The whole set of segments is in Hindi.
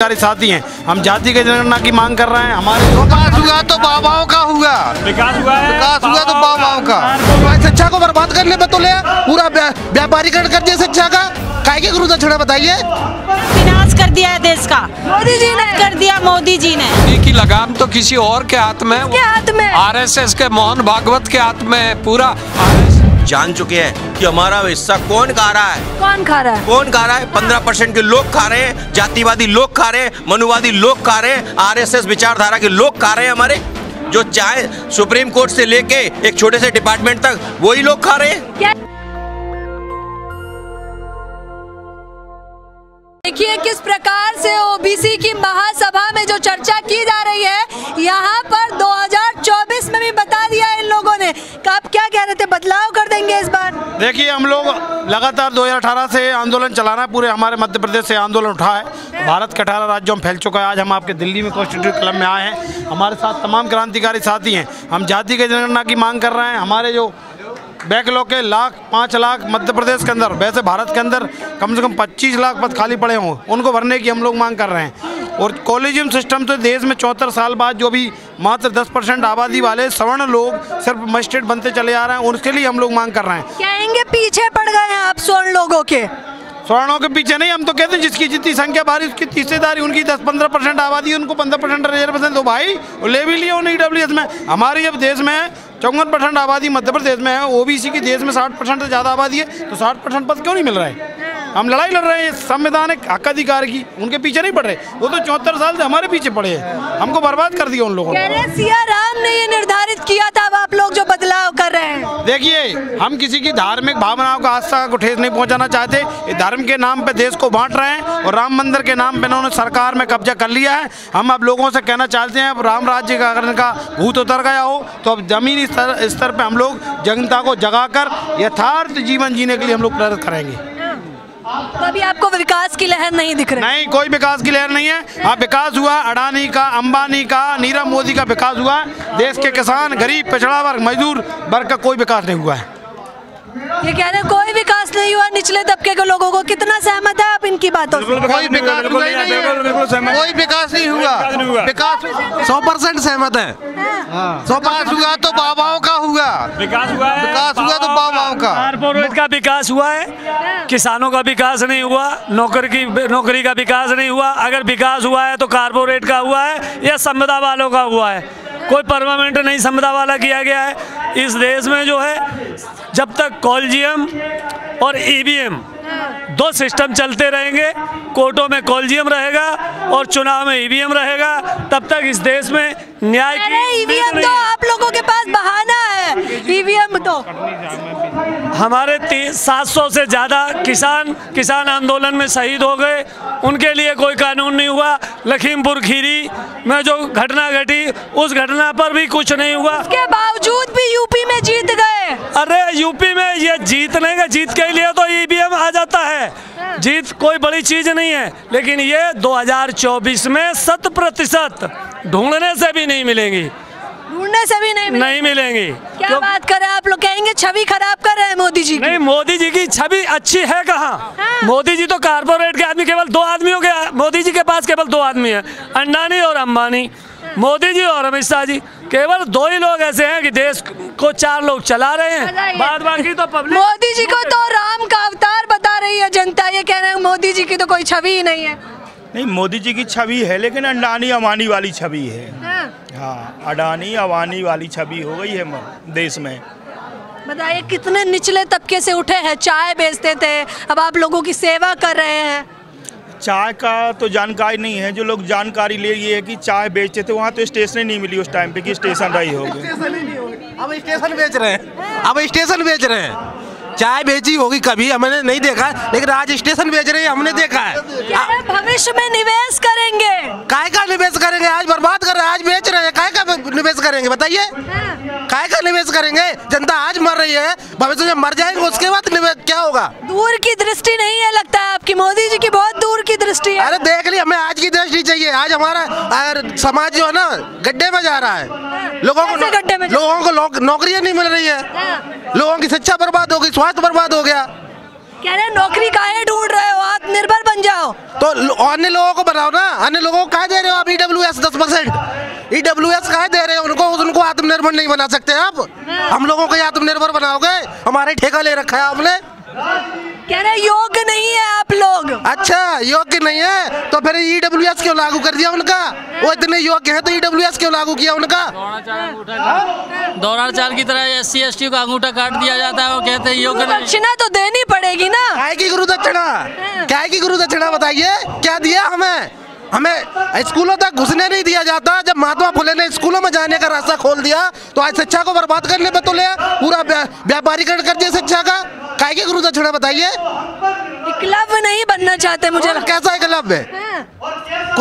साथी हैं। हम जाति की जनगणना की मांग कर रहे हैं। हमारे विकास हुआ तो बाबाओं का हुआ, विकास हुआ तो बाबाओं का। शिक्षा को बर्बाद करने पे तो ले पूरा व्यापारीकरण कर दिया शिक्षा का। काय के गुरु दक्षिणा बताइए, विनाश कर दिया है देश का मोदी जी ने कर दिया। मोदी जी ने की लगाम तो किसी और के हाथ में, आरएसएस के मोहन भागवत के हाथ में पूरा जान चुके हैं कि हमारा हिस्सा कौन खा रहा है, कौन खा रहा है। 15% के लोग खा रहे हैं, जातिवादी लोग खा रहे हैं, मनुवादी लोग खा रहे हैं, आरएसएस विचारधारा के लोग खा रहे हैं। हमारे जो चाहे सुप्रीम कोर्ट से लेके एक छोटे से डिपार्टमेंट तक वही लोग खा रहे हैं। देखिए किस प्रकार से ओबीसी की महासभा में जो चर्चा की जा रही है, यहाँ पर 2024 में भी बता दिया इन लोगों ने। आप क्या कह रहे थे, बदलाव कर देंगे इस बार? देखिए, हम लोग लगातार 2018 से आंदोलन चलाना, पूरे हमारे मध्य प्रदेश से आंदोलन उठा है। भारत के 18 राज्यों में फैल चुका है। आज हम आपके दिल्ली में कॉन्स्टिट्यूशन क्लब में आए हैं। हमारे साथ तमाम क्रांतिकारी साथी हैं। हम जाति की जनगणना की मांग कर रहे हैं। हमारे जो बैकलॉग के 5 लाख मध्य प्रदेश के अंदर, वैसे भारत के अंदर कम से कम 25 लाख पद खाली पड़े हों, उनको भरने की हम लोग मांग कर रहे हैं। और कॉलेजियम सिस्टम से देश में 74 साल बाद जो भी मात्र 10% आबादी वाले सवर्ण लोग सिर्फ मजिस्ट्रेट बनते चले आ रहे हैं, उनके लिए हम लोग मांग कर रहे हैं। कहेंगे पीछे पड़ गए हैं आप स्वर्ण लोगों के? स्वर्णों के पीछे नहीं, हम तो कहते हैं जिसकी जितनी संख्या भारी उसकी हिस्सेदारी। उनकी 10-15% आबादी, उनको 15% रिजर्वेशन दो भाई, ले भी लिया उन्हें ईडब्ल्यूएस में। हमारी जब देश में 54% आबादी मध्य प्रदेश में है, ओबीसी की देश में 60% से ज़्यादा आबादी है, तो 60% पद क्यों नहीं मिल रहा है? हम लड़ाई लड़ रहे हैं संवैधानिक हक अधिकार की, उनके पीछे नहीं पड़ रहे। वो तो 74 साल से हमारे पीछे पड़े हैं, हमको बर्बाद कर दिया उन लोगों ने। सिया राम ने ये निर्धारित किया था, अब आप लोग जो बदलाव कर रहे हैं। देखिए, हम किसी की धार्मिक भावनाओं का आस्था को ठेस नहीं पहुंचाना चाहते। ये धर्म के नाम पे देश को बांट रहे हैं और राम मंदिर के नाम पे इन्होंने सरकार में कब्जा कर लिया है। हम अब लोगों से कहना चाहते हैं, अब राम राज्य का अगर इनका भूत उतर गया हो तो अब जमीनी स्तर पे हम लोग जनता को जगाकर यथार्थ जीवन जीने के लिए हम लोग प्रेरित करेंगे। तो अभी आपको विकास की लहर नहीं दिख रही? नहीं, कोई विकास की लहर नहीं है। हाँ, विकास हुआ अडानी का, अंबानी का, नीरव मोदी का विकास हुआ। देश के किसान, गरीब, पिछड़ा वर्ग, मजदूर वर्ग का कोई विकास नहीं हुआ है। ये कह रहे हैं कोई विकास नहीं हुआ निचले तबके के लोगों को। कितना सहमत है आप इनकी बातों से? कोई विकास हुआ ही नहीं है, कोई विकास नहीं हुआ। विकास 100% सहमत है। 100% हुआ तो बाबाओं का हुआ, विकास हुआ तो बाबाओं का। कारपोरेट का विकास हुआ है, किसानों का विकास नहीं हुआ, नौकरी का विकास नहीं हुआ। अगर विकास हुआ है तो कारपोरेट का हुआ है या संविदा वालों का हुआ है। कोई परमानेंट नहीं संविदा वाला किया गया है। इस देश में जो है, जब तक कॉलेजियम और ईवीएम 2 सिस्टम चलते रहेंगे, कोर्टों में कॉलेजियम रहेगा और चुनाव में ईवीएम रहेगा, तब तक इस देश में न्याय की ईवीएम तो आप लोगों के पास बहाना है। ईवीएम तो हमारे 700 से ज़्यादा किसान आंदोलन में शहीद हो गए, उनके लिए कोई कानून नहीं हुआ। लखीमपुर खीरी में जो घटना घटी, उस घटना पर भी कुछ नहीं हुआ। उसके बावजूद भी यूपी में जीत गए। अरे यूपी में ये जीतने का, जीत के लिए तो ईवीएम आ जाता है, जीत कोई बड़ी चीज नहीं है। लेकिन ये 2024 में 100% ढूंढने से भी नहीं मिलेंगी, नहीं मिलेंगी। क्या बात कर रहे हैं आप लोग? कहेंगे छवि खराब कर रहे हैं मोदी जी की। नहीं, मोदी जी की छवि अच्छी है कहाँ? मोदी जी तो कारपोरेट के आदमी, केवल 2 आदमियों के, मोदी जी के पास केवल 2 आदमी हैं, अंडानी और अंबानी। मोदी जी और अमित शाह जी, केवल 2 ही लोग ऐसे हैं कि देश को 4 लोग चला रहे हैं, बाद बाकी तो पब्लिक। मोदी जी को तो राम का अवतार बता रही है जनता, ये कह रहे हैं मोदी जी की तो कोई छवि ही नहीं है। नहीं, मोदी जी की छवि है, लेकिन अडानी अवानी वाली छवि है। हाँ, अडानी अवानी वाली छवि हो गई है देश में। बताइए, कितने निचले तबके से उठे हैं, चाय बेचते थे, अब आप लोगों की सेवा कर रहे हैं। चाय का तो जानकारी नहीं है। जो लोग जानकारी ले, ये है कि चाय बेचते थे, वहाँ तो स्टेशन नहीं मिली उस टाइम पे कि स्टेशन रही होगी। अब स्टेशन बेच रहे हैं, अब स्टेशन बेच रहे हैं। चाय बेची होगी कभी, हमने नहीं देखा, लेकिन आज स्टेशन बेच रहे हैं, हमने देखा है। भविष्य में निवेश करेंगे। काय का निवेश करेंगे? आज बर्बाद कर रहे हैं, आज बेच रहे हैं। काय का निवेश करेंगे बताइए? काय का निवेश करेंगे? जनता आज मर रही है, भविष्य में मर जाएंगे, उसके बाद निवेश क्या होगा? दूर की दृष्टि नहीं है लगता है आपकी, मोदी जी की बहुत दूर की दृष्टि है। अरे देख ली, हमें आज की दृष्टि चाहिए। आज हमारा समाज जो है ना, गड्ढे में जा रहा है। लोगों को नौकरियां नहीं मिल रही है, लोगों की शिक्षा बर्बाद हो गई, स्वास्थ्य बर्बाद हो गया। कह रहे नौकरी काहे ढूंढ रहे हो, आत्मनिर्भर बन जाओ। तो अन्य लोगों को बनाओ ना, अन्य लोगों को काहे दे रहे हो आप EWS 10%? EWS काहे दे रहे हो उनको आत्मनिर्भर नहीं बना सकते आप? हम लोगों को आत्मनिर्भर बनाओगे? हमारे ठेका ले रखा है आपने। कह रहे योग्य नहीं है आप लोग। अच्छा, योग्य नहीं है तो फिर EWS क्यों लागू कर दिया उनका? वो इतने योग्य है तो EWS क्यों लागू किया उनका? दौराचार की तरह SC ST का अंगूठा काट दिया जाता है, वो कहते हैं योग्य नहीं। दक्षिणा तो देनी पड़ेगी ना। काय की गुरु दक्षिणा? क्या की गुरु दक्षिणा बताइए, क्या दिया हमें? हमें स्कूलों तक घुसने नहीं दिया जाता। जब महात्मा फुले ने स्कूलों में जाने का रास्ता खोल दिया तो आज शिक्षा को बर्बाद करने पे तुले, पूरा व्यापारीकरण कर दिया शिक्षा का। काय की गुरु दक्षिणा बताइए? एकलव्य नहीं बनना चाहते मुझे। कैसा एकलव्य?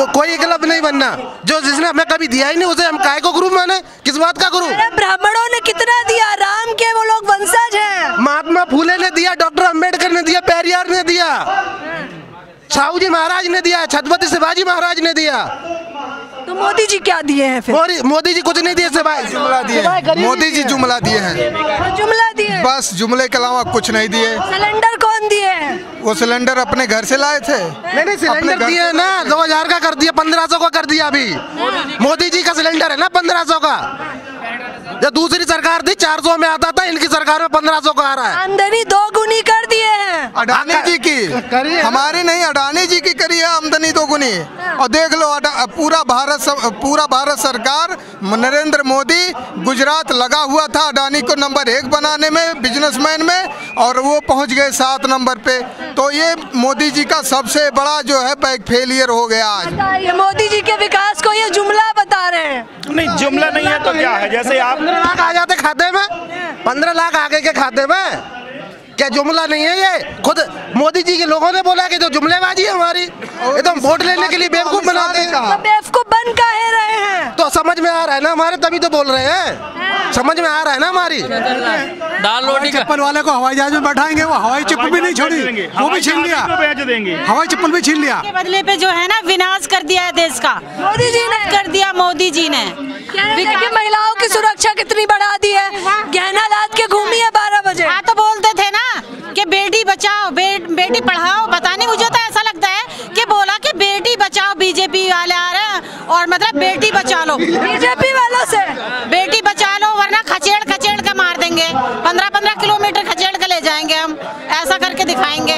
कोई एकलव्य नहीं बनना। जो जिसने हमें कभी दिया ही नहीं उसे हम काय को गुरु माने? किस बात का गुरु? ब्राह्मणों ने कितना दिया, राम के वो लोग वंशज हैं। महात्मा फुले ने दिया, डॉक्टर अम्बेडकर ने दिया, पेरियार ने दिया, साहू जी महाराज ने दिया, छत्रपति शिवाजी महाराज ने दिया। तो मोदी जी क्या दिए हैं फिर? मोदी जी कुछ नहीं दिए, जुमला दिए। मोदी जी जुमला दिए हैं, जुमला दिए, बस जुमले के अलावा कुछ नहीं दिए। सिलेंडर कौन दिए? वो सिलेंडर अपने घर से लाए थे। नहीं सिलेंडर दिए ना, 2000 का कर दिया, 1500 का कर दिया। अभी मोदी जी का सिलेंडर है ना 1500 का। जब दूसरी सरकार थी 400 में आता था, इनकी सरकार में 1500 का आ रहा है। आमदनी 2 गुनी कर दिए हैं। अडानी जी की हमारी नहीं, अडानी जी की करी है आमदनी 2 गुनी। और देख लो पूरा भारत सरकार, नरेंद्र मोदी गुजरात लगा हुआ था अडानी को नंबर 1 बनाने में, बिजनेसमैन में, और वो पहुंच गए 7 नंबर पे। तो ये मोदी जी का सबसे बड़ा जो है बैक फेलियर हो गया आज। ये मोदी जी के विकास को ये जुमला बता रहे हैं। नहीं, जुमला नहीं है तो क्या है? जैसे आप 15 लाख आ जाते खाते में, 15 लाख आगे के खाते में, क्या जुमला नहीं है ये? खुद मोदी जी के लोगों ने बोला कि जो जुमलेबाजी है हमारी, ये तो हम वोट लेने के लिए बेवकूफ बनाते हैं। तो बेवकूफ बन काहे रहे हैं? तो समझ में आ रहा है ना हमारे, तभी तो बोल रहे हैं। समझ में आ रहा है ना हमारी। दाल रोटी चप्पल वाले को हवाई जहाज में बैठाएंगे, वो हवाई चप्पल भी नहीं छोड़ी, वो भी छीन लिया, हवाई चप्पल भी छीन लिया। के बदले पे जो है ना विनाश कर दिया है देश का, मोदी जी ने कर दिया। मोदी जी ने देखिए महिलाओं की सुरक्षा कितनी बढ़ा दी है। गहना लाद के घूमी है 12 बजे। हाँ, तो बोलते थे ना कि बेटी बचाओ बेटी पढ़ाओ। पता नहीं, मुझे तो ऐसा लगता है कि बोला कि बेटी बचाओ, बीजेपी वाले आ रहे हैं और मतलब बेटी बचा लो। बीजेपी वालों से बेटी बचा लो वरना खचेड़ के मार देंगे, 15-15 किलोमीटर खचेड़ के ले जाएंगे हम, ऐसा करके दिखाएंगे।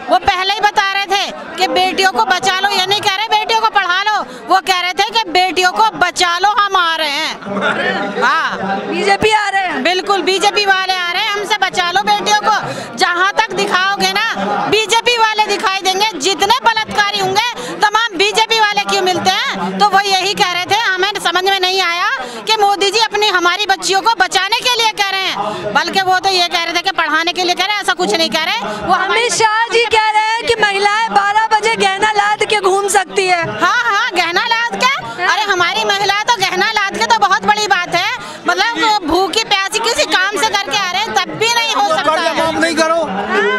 वो पहले ही बता रहे थे कि बेटियों को बचा लो, ये नहीं कह रहे बेटियों को पढ़ा लो, वो कह रहे थे कि बेटियों को बचा लो, हम आ रहे हैं। हाँ, बीजेपी आ रहे हैं, बिल्कुल बीजेपी वाले आ रहे हैं, हमसे बचा लो बेटियों को। जहाँ तक दिखाओगे ना बीजेपी वाले दिखाई देंगे, जितने बलात्कारी होंगे तमाम बीजेपी वाले क्यों मिलते हैं। तो वो यही कह रहे थे, हमें समझ में नहीं आया कि मोदी जी अपनी हमारी बच्चियों को बचाने के लिए कह रहे हैं, बल्कि वो तो ये कह रहे थे कि पढ़ाने के लिए कह रहे हैं। ऐसा कुछ नहीं कह रहे। वो अमित शाह जी कह रहे हैं कि महिलाएं 12 बजे गहना लाद के घूम सकती है। हाँ, गहना लाद के। अरे हमारी महिला तो गहना लाद के तो बहुत बड़ी बात है। मतलब भूखी प्यासी किसी काम से करके आ रहे हैं तब भी नहीं हो सकता है। कर्जा माफ नहीं करो,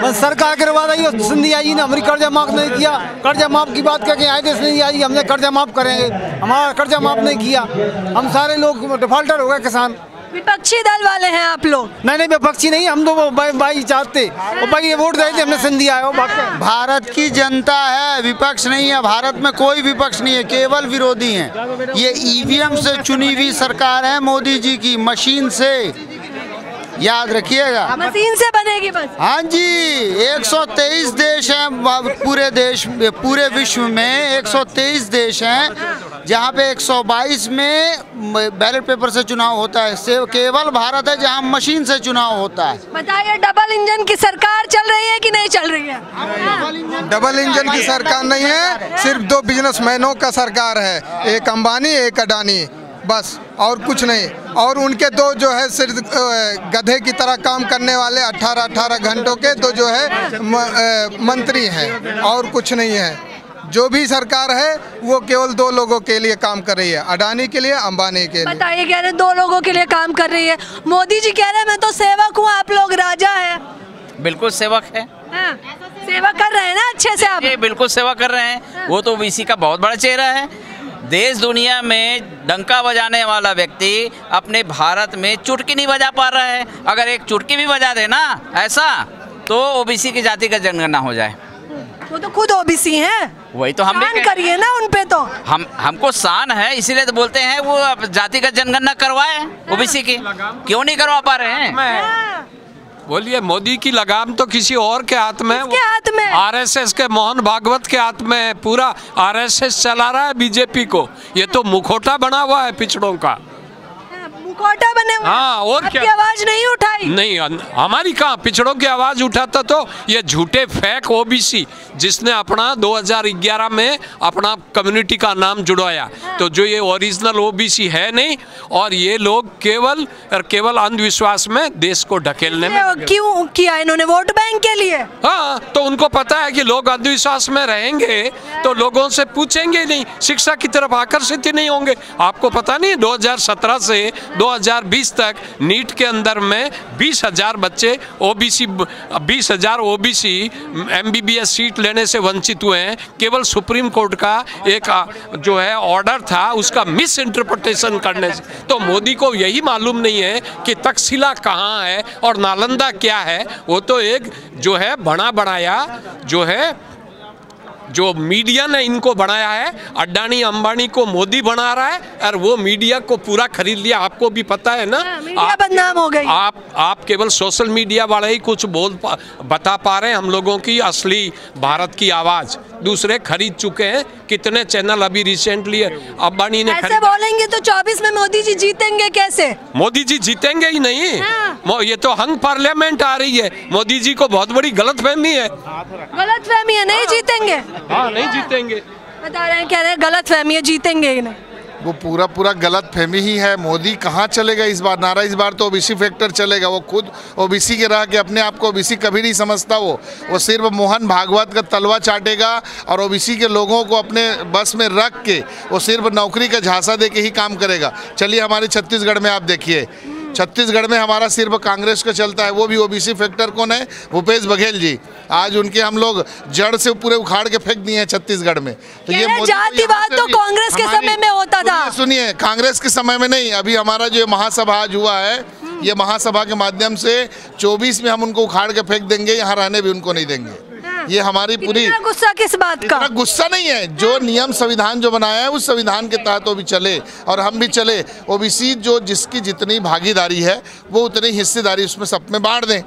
बस सरकार करवा रही है। सिंधिया जी ने हमारी कर्जा माफ नहीं किया, कर्जा माफ की बात करके आए थे सिंधिया जी, हमने कर्जा माफ करेंगे, हमारा कर्जा माफ नहीं किया, हम सारे लोग डिफॉल्टर हो गए किसान। विपक्षी दल वाले हैं आप लोग? नहीं विपक्षी नहीं, हम तो भाई चाहते और भाई ये वोट दे थे, हमने सिंधिया है। भारत की जनता है, विपक्ष नहीं है। भारत में कोई विपक्ष नहीं है, केवल विरोधी हैं। ये ईवीएम से चुनी हुई सरकार है मोदी जी की, मशीन से, याद रखिएगा। मशीन से बनेगी बस। हाँ जी, 123 देश हैं पूरे विश्व में, 123 देश हैं जहाँ पे 122 में बैलेट पेपर से चुनाव होता है। केवल भारत है जहाँ मशीन से चुनाव होता है। बताइए, डबल इंजन की सरकार चल रही है कि नहीं चल रही है? डबल इंजन की सरकार नहीं है, सिर्फ 2 बिजनेसमैनों का सरकार है, एक अंबानी एक अडानी, बस और कुछ नहीं। और उनके 2 जो है सिर्फ गधे की तरह काम करने वाले 18 घंटों के 2 जो है मंत्री हैं, और कुछ नहीं है। जो भी सरकार है वो केवल 2 लोगों के लिए काम कर रही है, अडानी के लिए, अंबानी के लिए। बताइए, कह रहे 2 लोगों के लिए काम कर रही है। मोदी जी कह रहे हैं मैं तो सेवक हूँ, आप लोग राजा है। बिल्कुल सेवक है। हाँ, सेवा कर रहे हैं ना अच्छे से आप? बिल्कुल सेवा कर रहे हैं। वो तो ओबीसी का बहुत बड़ा चेहरा है। देश दुनिया में डंका बजाने वाला व्यक्ति अपने भारत में चुटकी नहीं बजा पा रहा है। अगर एक चुटकी भी बजा दे ना ऐसा तो ओबीसी की जाति का जनगणना हो जाए। वो तो खुद ओबीसी हैं, वही तो हम भी करिए ना उन पे। तो हमको शान है, इसीलिए तो बोलते हैं वो जातिगत जनगणना करवाए ओबीसी की। क्यों नहीं करवा पा रहे हैं? बोलिए, मोदी की लगाम तो किसी और के हाथ में, हाथ में आरएसएस के मोहन भागवत के हाथ में है। पूरा आरएसएस चला रहा है बीजेपी को। ये तो मुखौटा बना हुआ है पिछड़ों का, मुखौटा बने हुए। हाँ, और क्या? आवाज नहीं उठाई? नहीं, हमारी कहाँ पिछड़ों की आवाज उठाता तो ये झूठे फेक ओबीसी जिसने अपना 2011 में अपना कम्युनिटी का नाम जुड़वाया, तो जो ये ओरिजिनल ओबीसी है नहीं, और ये लोग केवल और केवल अंधविश्वास में देश को ढकेलने में। क्यों किया इन्होंने? वोट बैंक के लिए। हाँ, तो उनको पता है कि लोग अंधविश्वास में रहेंगे तो लोगों से पूछेंगे नहीं, शिक्षा की तरफ आकर्षित ही नहीं होंगे। आपको पता नहीं 2017 से 2020 तक नीट के अंदर में 20,000 बच्चे ओबीसी 20,000 ओबीसी एमबीबीएस सीट लेने से वंचित हुए हैं। केवल सुप्रीम कोर्ट का एक जो है ऑर्डर था, उसका मिस इंटरप्रिटेशन करने से। तो मोदी को यही मालूम नहीं है कि तक्षशिला कहाँ है और नालंदा क्या है। वो तो एक जो है बना बनाया जो है, जो मीडिया ने इनको बनाया है। अडानी अंबानी को मोदी बना रहा है और वो मीडिया को पूरा खरीद लिया। आपको भी पता है ना, मीडिया बदनाम हो गई। आप केवल सोशल मीडिया वाले ही कुछ बता पा रहे हैं हम लोगों की असली भारत की आवाज। दूसरे खरीद चुके हैं। कितने चैनल अभी रिसेंटली अंबानी ने ऐसे बोलेंगे तो 24 में मोदी जी जीतेंगे कैसे? मोदी जी जीतेंगे ही नहीं। हाँ। ये तो हंग पार्लियामेंट आ रही है। मोदी जी को बहुत बड़ी गलतफहमी है। गलतफहमी है, नहीं जीतेंगे। हाँ, नहीं जीतेंगे। बता रहे हैं, कह रहे हैं गलतफहमी है, जीतेंगे ही नहीं। वो पूरा गलत फहमी ही है। मोदी कहाँ चलेगा इस बार? नारा इस बार तो ओबीसी फैक्टर चलेगा। वो खुद ओबीसी के रह के अपने आप को ओबीसी कभी नहीं समझता। वो सिर्फ मोहन भागवत का तलवा चाटेगा और ओबीसी के लोगों को अपने बस में रख के वो सिर्फ नौकरी का झांसा दे के ही काम करेगा। चलिए हमारे छत्तीसगढ़ में आप देखिए, छत्तीसगढ़ में हमारा सिर्फ कांग्रेस का चलता है। वो भी ओबीसी फैक्टर कौन है? भूपेश बघेल जी। आज उनके हम लोग जड़ से पूरे उखाड़ के फेंक दिए हैं छत्तीसगढ़ में। तो ये जातिवाद तो कांग्रेस के समय में होता था। सुनिए, कांग्रेस के समय में नहीं, अभी हमारा जो महासभा आज हुआ है, ये महासभा के माध्यम से 24 में हम उनको उखाड़ के फेंक देंगे। यहाँ रहने भी उनको नहीं देंगे। ये हमारी पूरी गुस्सा किस बात का? गुस्सा नहीं है, जो नियम संविधान जो बनाया है उस संविधान के तहत वो भी चले और हम भी चले। ओबीसी जो जिसकी जितनी भागीदारी है वो उतनी हिस्सेदारी उसमें सब में बांट दें।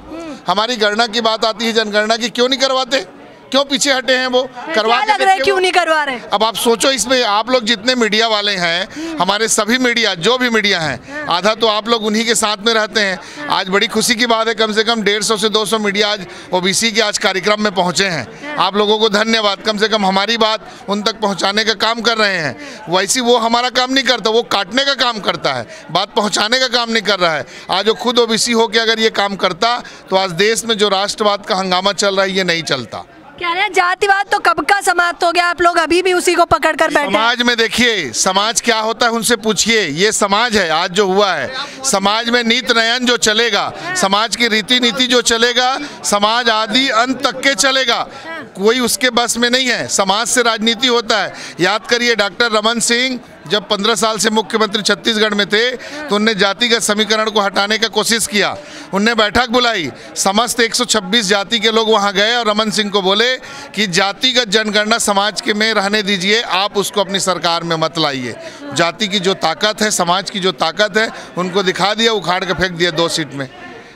हमारी गणना की बात आती है, जनगणना की क्यों नहीं करवाते? क्यों पीछे हटे हैं? वो करवा लग रहा है क्यों नहीं करवा रहे? अब आप सोचो, इसमें आप लोग जितने मीडिया वाले हैं, हमारे सभी मीडिया जो भी मीडिया हैं, आधा तो आप लोग उन्हीं के साथ में रहते हैं। आज बड़ी खुशी की बात है, कम से कम 150 से 200 मीडिया आज ओबीसी के आज कार्यक्रम में पहुंचे हैं। आप लोगों को धन्यवाद। कम से कम हमारी बात उन तक पहुंचाने का काम कर रहे हैं। वैसे वो हमारा काम नहीं करता, वो काटने का काम करता है, बात पहुँचाने का काम नहीं कर रहा है। आज वो खुद ओबीसी हो के अगर ये काम करता तो आज देश में जो राष्ट्रवाद का हंगामा चल रहा है ये नहीं चलता। कह रहे हैं जातिवाद तो कब का समाप्त हो गया, आप लोग अभी भी उसी को पकड़ कर बैठे। समाज में देखिए, समाज क्या होता है उनसे पूछिए। ये समाज है आज जो हुआ है, समाज में नीति नयन जो चलेगा, समाज की रीति नीति जो चलेगा, समाज आदि अंत तक के चलेगा। कोई उसके बस में नहीं है। समाज से राजनीति होता है। याद करिए, डॉक्टर रमन सिंह जब 15 साल से मुख्यमंत्री छत्तीसगढ़ में थे तो उनने जातिगत समीकरण को हटाने का कोशिश किया। उनने बैठक बुलाई, समस्त 126 जाति के लोग वहां गए और रमन सिंह को बोले कि जातिगत जनगणना समाज के में रहने दीजिए, आप उसको अपनी सरकार में मत लाइए। जाति की जो ताकत है, समाज की जो ताकत है, उनको दिखा दिया, उखाड़ के फेंक दिया 2 सीट में।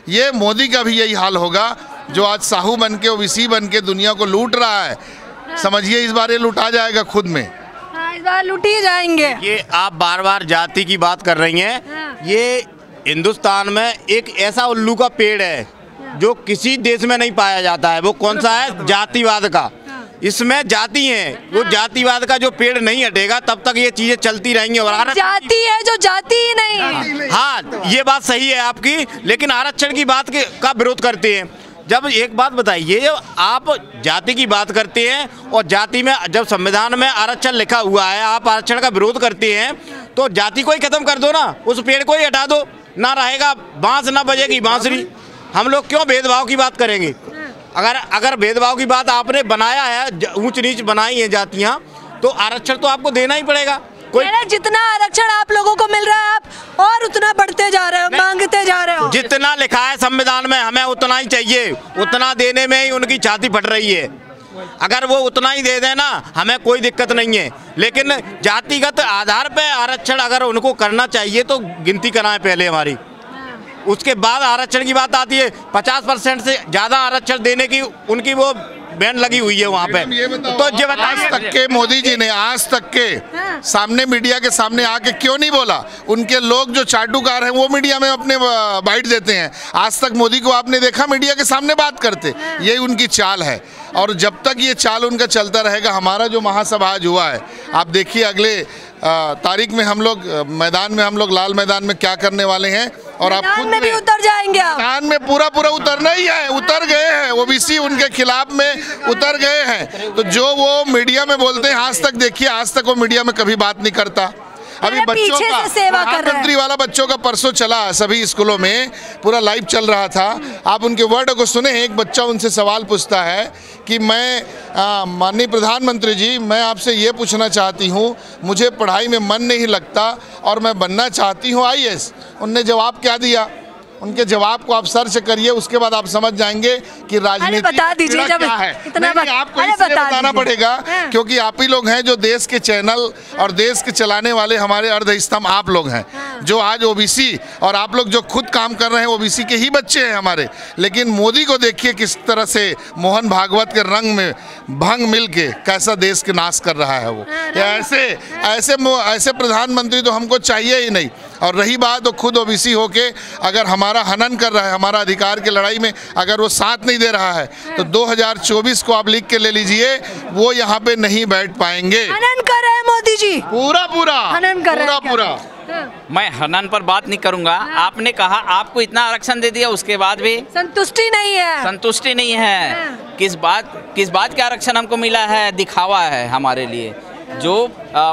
ये मोदी का भी यही हाल होगा, जो आज साहू बन के ओबीसी बन के दुनिया को लूट रहा है। समझिए इस बार ये लूटा जाएगा खुद में। इस बार लूटी जाएंगे। ये आप बार बार जाति की बात कर रही हैं। ये हिंदुस्तान में एक ऐसा उल्लू का पेड़ है जो किसी देश में नहीं पाया जाता है। वो कौन सा है? जातिवाद का। इसमें जाति है, वो जातिवाद का जो पेड़ नहीं हटेगा तब तक ये चीजें चलती रहेंगी। और जाति है जो जाति ही नहीं। हाँ, ये बात सही है आपकी, लेकिन आरक्षण की बात का विरोध करते हैं। जब एक बात बताइए, जब आप जाति की बात करते हैं और जाति में जब संविधान में आरक्षण लिखा हुआ है, आप आरक्षण का विरोध करते हैं, तो जाति को ही खत्म कर दो ना, उस पेड़ को ही हटा दो, ना रहेगा बांस, ना बजेगी बांसुरी। हम लोग क्यों भेदभाव की बात करेंगे? अगर भेदभाव की बात आपने बनाया है, ऊंच नीच बनाई है जातियाँ, तो आरक्षण तो आपको देना ही पड़ेगा। जितना आरक्षण आप लोगों को मिल रहा है आप और उतना बढ़ते जा रहे हो, मांगते जा रहे हो। जितना लिखा है संविधान में हमें उतना ही चाहिए, उतना देने में ही उनकी छाती फट रही है। अगर वो उतना ही दे देना हमें कोई दिक्कत नहीं है, लेकिन जातिगत आधार पे आरक्षण अगर उनको करना चाहिए तो गिनती कराएं पहले हमारी, उसके बाद आरक्षण की बात आती है। 50% से ज़्यादा आरक्षण देने की उनकी वो बैन लगी हुई है वहाँ पे। तो जो आज तक के मोदी जी ने आज तक के सामने मीडिया के सामने आके क्यों नहीं बोला? उनके लोग जो चाटुकार हैं वो मीडिया में अपने बाइट देते हैं। आज तक मोदी को आपने देखा मीडिया के सामने बात करते? यही उनकी चाल है और जब तक ये चाल उनका चलता रहेगा। हमारा जो महासभा आज हुआ है, आप देखिए अगले तारीख में हम लोग मैदान में, हम लोग लाल मैदान में क्या करने वाले हैं और आप खुद में भी उतर जाएंगे। मैदान में पूरा उतरना ही है, उतर गए हैं। ओबीसी उनके खिलाफ में उतर गए हैं। तो जो वो मीडिया में बोलते हैं, आज तक देखिए, आज तक वो मीडिया में कभी बात नहीं करता। अभी बच्चों का प्रधानमंत्री वाला बच्चों का परसों चला, सभी स्कूलों में पूरा लाइव चल रहा था। आप उनके वर्ड को सुने। एक बच्चा उनसे सवाल पूछता है कि मैं माननीय प्रधानमंत्री जी, मैं आपसे ये पूछना चाहती हूँ, मुझे पढ़ाई में मन नहीं लगता और मैं बनना चाहती हूँ IAS। उनने जवाब क्या दिया? उनके जवाब को आप सर्च करिए, उसके बाद आप समझ जाएंगे कि राजनीति बता दीजिए जब क्या है। इतना आपको इसलिए बताना पड़ेगा क्योंकि आप ही लोग हैं जो देश के चैनल और देश के चलाने वाले हमारे अर्धस्तंभ आप लोग हैं, जो आज ओबीसी और आप लोग जो खुद काम कर रहे हैं ओबीसी के ही बच्चे हैं हमारे। लेकिन मोदी को देखिए किस तरह से मोहन भागवत के रंग में भंग मिल के कैसा देश के नाश कर रहा है वो। ऐसे प्रधानमंत्री तो हमको चाहिए ही नहीं। और रही बात तो खुद ओबीसी होके अगर हमारा हनन कर रहा है, हमारा अधिकार की लड़ाई में अगर वो साथ नहीं दे रहा है तो 2024 को आप लिख के ले लीजिए, वो यहाँ पे नहीं बैठ पाएंगे। हनन कर रहे हैं मोदी जी, पूरा हनन कर रहे हैं पूरा। मैं हनन पर बात नहीं करूंगा। आपने कहा आपको इतना आरक्षण दे दिया, उसके बाद भी संतुष्टि नहीं है। किस बात के आरक्षण हमको मिला है? दिखावा है हमारे लिए। जो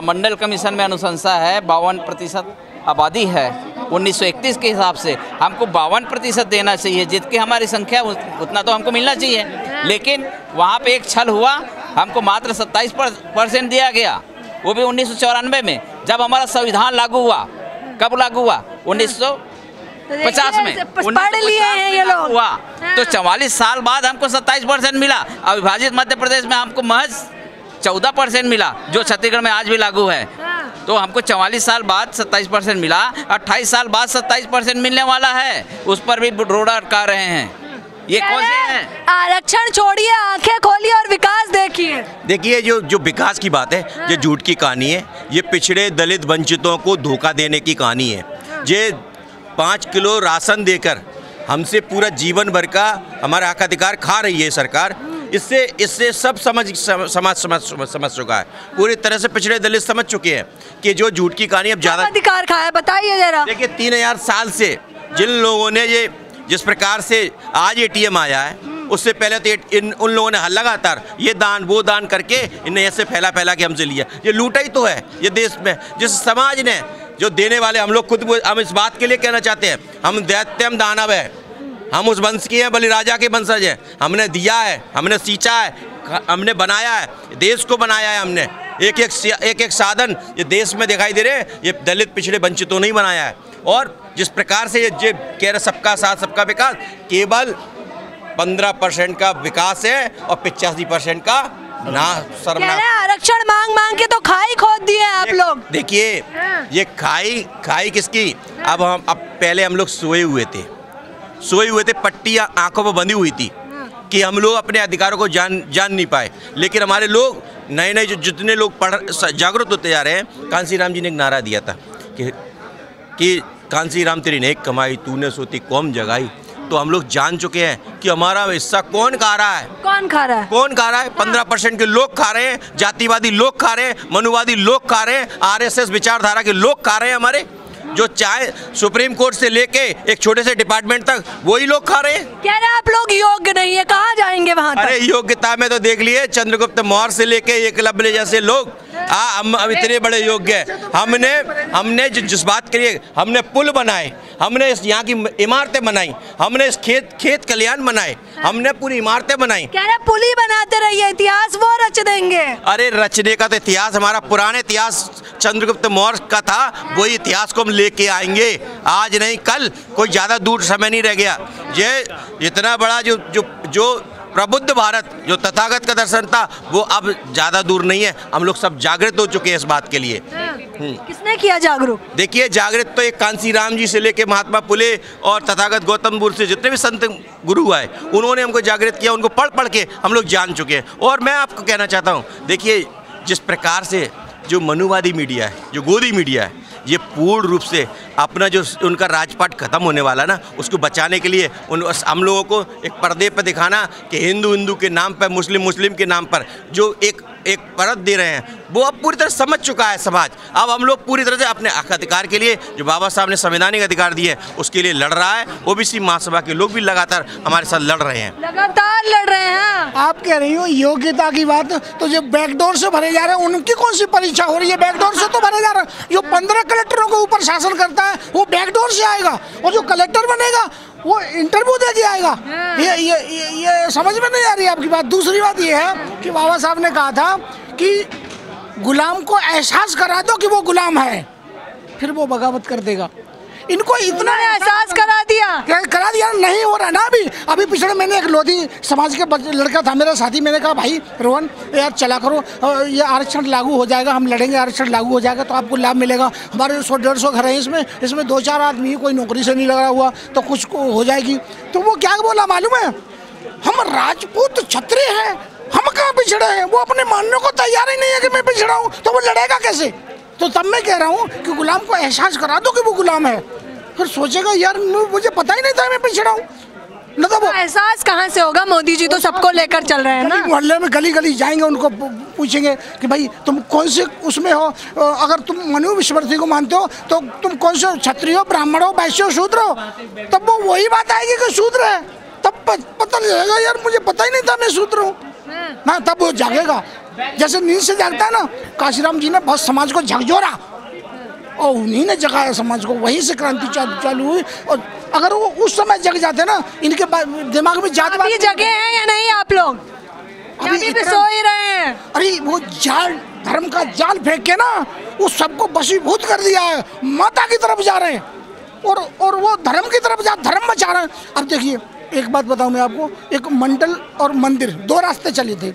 मंडल कमीशन में अनुशंसा है 52% आबादी है 1931 के हिसाब से, हमको 52% देना चाहिए। जितनी हमारी संख्या उतना तो हमको मिलना चाहिए, लेकिन वहाँ पे एक छल हुआ, हमको मात्र 27% दिया गया, वो भी 1994 में जब हमारा संविधान लागू हुआ। कब लागू हुआ? 1950 में। पढ़ लिए हैं ये लोग हुआ तो 44 साल बाद हमको 27% मिला। अविभाजित मध्य प्रदेश में हमको महज 14% मिला, जो छत्तीसगढ़ में आज भी लागू है। तो हमको 44 साल बाद 27% मिला, 28 साल बाद 27% मिलने वाला है, उस पर भी रोड़ा अटका रहे हैं। ये कौन से हैं? आरक्षण छोड़िए, आंखें खोलिए और विकास देखिए। देखिए जो विकास की बात है, ये झूठ की कहानी है। ये पिछड़े दलित वंचितों को धोखा देने की कहानी है। ये 5 किलो राशन देकर हमसे पूरा जीवन भर का हमारा हक अधिकार खा रही है सरकार। इससे सब समाज समझ चुका है, पूरी तरह से पिछड़े दलित समझ चुके हैं कि जो झूठ की कहानी अब ज़्यादा अधिकार खाया। बताइए जरा। देखिए 3000 साल से जिन लोगों ने ये जिस प्रकार से आज ATM आया है, उससे पहले तो उन लोगों ने लगातार ये दान वो दान करके इन्हें ऐसे फैला के हमसे लिया। ये लूटा ही तो है ये देश में। जिस समाज ने जो देने वाले, हम लोग खुद हम इस बात के लिए कहना चाहते हैं, हम दैत्यम दानव है, हम उस वंश के हैं, बलिराजा के वंशज हैं। हमने दिया है, हमने सींचा है, हमने बनाया है, देश को बनाया है हमने। एक साधन ये देश में दिखाई दे रहे हैं, ये दलित पिछड़े वंचितों ने ही बनाया है। और जिस प्रकार से ये कह रहे सबका साथ सबका विकास, केवल 15% का विकास है और 85% का ना शर्मा। आरक्षण मांग के तो खाई खोद दिए आप लोग। देखिए ये खाई किसकी? अब पहले हम लोग सोए हुए थे, पट्टी आंखों पर बंधी हुई थी कि हम लोग अपने अधिकारों को जान नहीं पाए। लेकिन हमारे लोग नए जितने लोग जागरूक होते जा रहे हैं। कांसी राम जी ने एक नारा दिया था कि कांसी राम तेरी नेक कमाई, तूने सोती कौम जगाई। तो हम लोग जान चुके हैं कि हमारा हिस्सा कौन खा रहा है। 15% के लोग खा रहे हैं, जातिवादी लोग खा रहे हैं, मनुवादी लोग खा रहे हैं, RSS विचारधारा के लोग खा रहे हैं। हमारे जो चाहे सुप्रीम कोर्ट से लेके एक छोटे से डिपार्टमेंट तक वही लोग खा रहे हैं। कह रहे आप लोग योग्य नहीं है, कहाँ जाएंगे वहाँ तक? अरे योग्यता में तो देख लिए चंद्रगुप्त मौर्य से लेके एकलव्य जैसे लोग हम इतने बड़े योग्य हैं। हमने जिस बात के लिए हमने पुल बनाए, हमने इस यहाँ की इमारतें बनाई, हमने इस खेत कल्याण बनाए, हमने पूरी इमारतें बनाई। कह रहे पुल ही बनाते रहिए, इतिहास वो रच देंगे। अरे रचने का तो इतिहास हमारा पुराने इतिहास चंद्रगुप्त मौर्य का था वही इतिहास को हम लेके आएंगे, आज नहीं कल, कोई ज़्यादा दूर समय नहीं रह गया। ये इतना बड़ा जो प्रबुद्ध भारत, जो तथागत का दर्शन था, वो अब ज़्यादा दूर नहीं है। हम लोग सब जागृत हो चुके हैं इस बात के लिए। किसने किया जागरूक? देखिए, जागृत तो एक कांसी राम जी से लेके महात्मा फुले और तथागत गौतम बुद्ध से जितने भी संत गुरु आए, उन्होंने हमको जागृत किया। उनको पढ़ पढ़ के हम लोग जान चुके हैं। और मैं आपको कहना चाहता हूँ, देखिए जिस प्रकार से जो मनुवादी मीडिया है, जो गोदी मीडिया है, ये पूर्ण रूप से अपना जो उनका राजपाट खत्म होने वाला ना, उसको बचाने के लिए हम लोगों को एक पर्दे पर दिखाना कि हिंदू के नाम पर, मुस्लिम के नाम पर जो एक परत दे रहे हैं, वो अब पूरी तरह समझ चुका है समाज। अब हम लोग पूरी तरह से अपने हक अधिकार के लिए, जो बाबा साहब ने संवैधानिक अधिकार दिए, उसके लिए लड़ रहा है। ओबीसी महासभा के लोग भी लगातार हमारे साथ लड़ रहे हैं, लगातार लड़ रहे हैं। आप कह रही हो योग्यता की बात, तो जो बैकडोर से भरे जा रहे हैं उनकी कौन सी परीक्षा हो रही है? बैकडोर से तो भरे जा रहे हैं। जो 15 कलेक्टरों के ऊपर शासन करता है वो बैकडोर से आएगा, और जो कलेक्टर बनेगा वो इंटरव्यू दे के आएगा। ये समझ में नहीं आ रही आपकी बात। दूसरी बात ये है कि बाबा साहब ने कहा था कि गुलाम को एहसास करा दो कि वो गुलाम है, फिर वो बगावत कर देगा। इनको इतना एहसास करा दिया नहीं हो रहा ना। अभी पिछले महीने एक लोधी समाज के लड़का था मेरा साथी, मैंने कहा भाई रोहन यार चला करो, ये आरक्षण लागू हो जाएगा, हम लड़ेंगे, आरक्षण लागू हो जाएगा तो आपको लाभ मिलेगा। हमारे 100-150 घर हैं, इसमें 2-4 आदमी कोई नौकरी से नहीं लगा हुआ तो कुछ को हो जाएगी। तो वो क्या बोला मालूम है? हम राजपूत क्षत्रिय हैं, हम कहाँ पिछड़े हैं? वो अपने मानने को तैयार ही नहीं है कि मैं पिछड़ा हूँ, तो वो लड़ेगा कैसे? तो तब मैं कह रहा हूँ कि गुलाम को एहसास करा दो कि वो गुलाम है, फिर सोचेगा यार मुझे पता ही नहीं था मैं पिछड़ा हूँ। न तो वो एहसास कहाँ से होगा? मोदी जी तो सबको लेकर चल रहे हैं ना। मोहल्ले में गली गली जाएंगे, उनको पूछेंगे कि भाई तुम कौन से उसमें हो, अगर तुम मनु विश्ववर्ती को मानते हो तो तुम कौन से क्षत्रिय हो, ब्राह्मण हो, वैश्य हो, शूद्र हो? तब वो वही बात आएगी कि शूद्र है, तब पता लगेगा यार मुझे पता ही नहीं था मैं शूद्र हूँ ना, तब वो जागेगा। जैसे नींद से जागता है ना, काशीराम जी ने बहुत समाज को झकझोरा और उन्हीं ने जगाया समाज को, वहीं से क्रांति चालू हुई। और अगर वो उस समय जग जाते ना, इनके दिमाग में जात बात जगे हैं या नहीं आप लोग? अभी सो ही रहे हैं। अरे वो जाल, धर्म का जाल फेंक के ना उस सबको बशीभूत कर दिया है, माता की तरफ जा रहे हैं और वो धर्म की तरफ धर्म बचा रहे हैं। अब देखिए एक बात बताऊं मैं आपको, एक मंडल और मंदिर 2 रास्ते चले थे।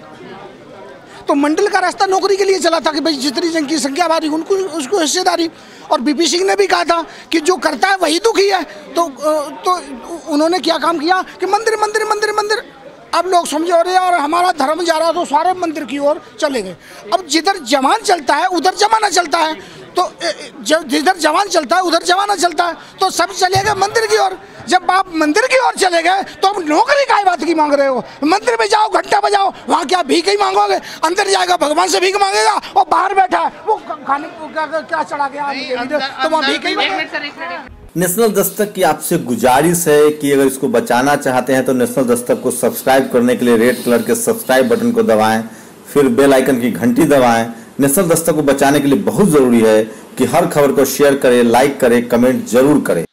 तो मंडल का रास्ता नौकरी के लिए चला था कि भाई जितनी जन की संख्या भारी उनको उसको हिस्सेदारी, और बीपी सिंह ने भी कहा था कि जो करता है वही दुखी है। तो उन्होंने क्या काम किया कि मंदिर मंदिर मंदिर मंदिर। अब लोग समझे हो रहे हैं और हमारा धर्म जा रहा तो सारे मंदिर की ओर चले गए। अब जिधर जवान चलता है उधर जमाना चलता है, तो जिधर जवान चलता है उधर जमाना चलता है, तो सब चले गए मंदिर की ओर। जब आप मंदिर की ओर चले गए तो अब नौकरी काय बात की मांग रहे हो? मंदिर में जाओ, घंटा बजाओ, वहाँ क्या भीख ही मांगोगे? अंदर जाएगा भगवान से भीख मांगेगा, और बाहर बैठा है वो खाने को क्या चढ़ा गया तो वहाँ भीख ही मांगेगा। नेशनल दस्तक की आपसे गुजारिश है कि अगर इसको बचाना चाहते हैं तो नेशनल दस्तक को सब्सक्राइब करने के लिए रेड कलर के सब्सक्राइब बटन को दबाएं, फिर बेल आइकन की घंटी दबाएं। नेशनल दस्तक को बचाने के लिए बहुत जरूरी है कि हर खबर को शेयर करें, लाइक करें, कमेंट जरूर करें।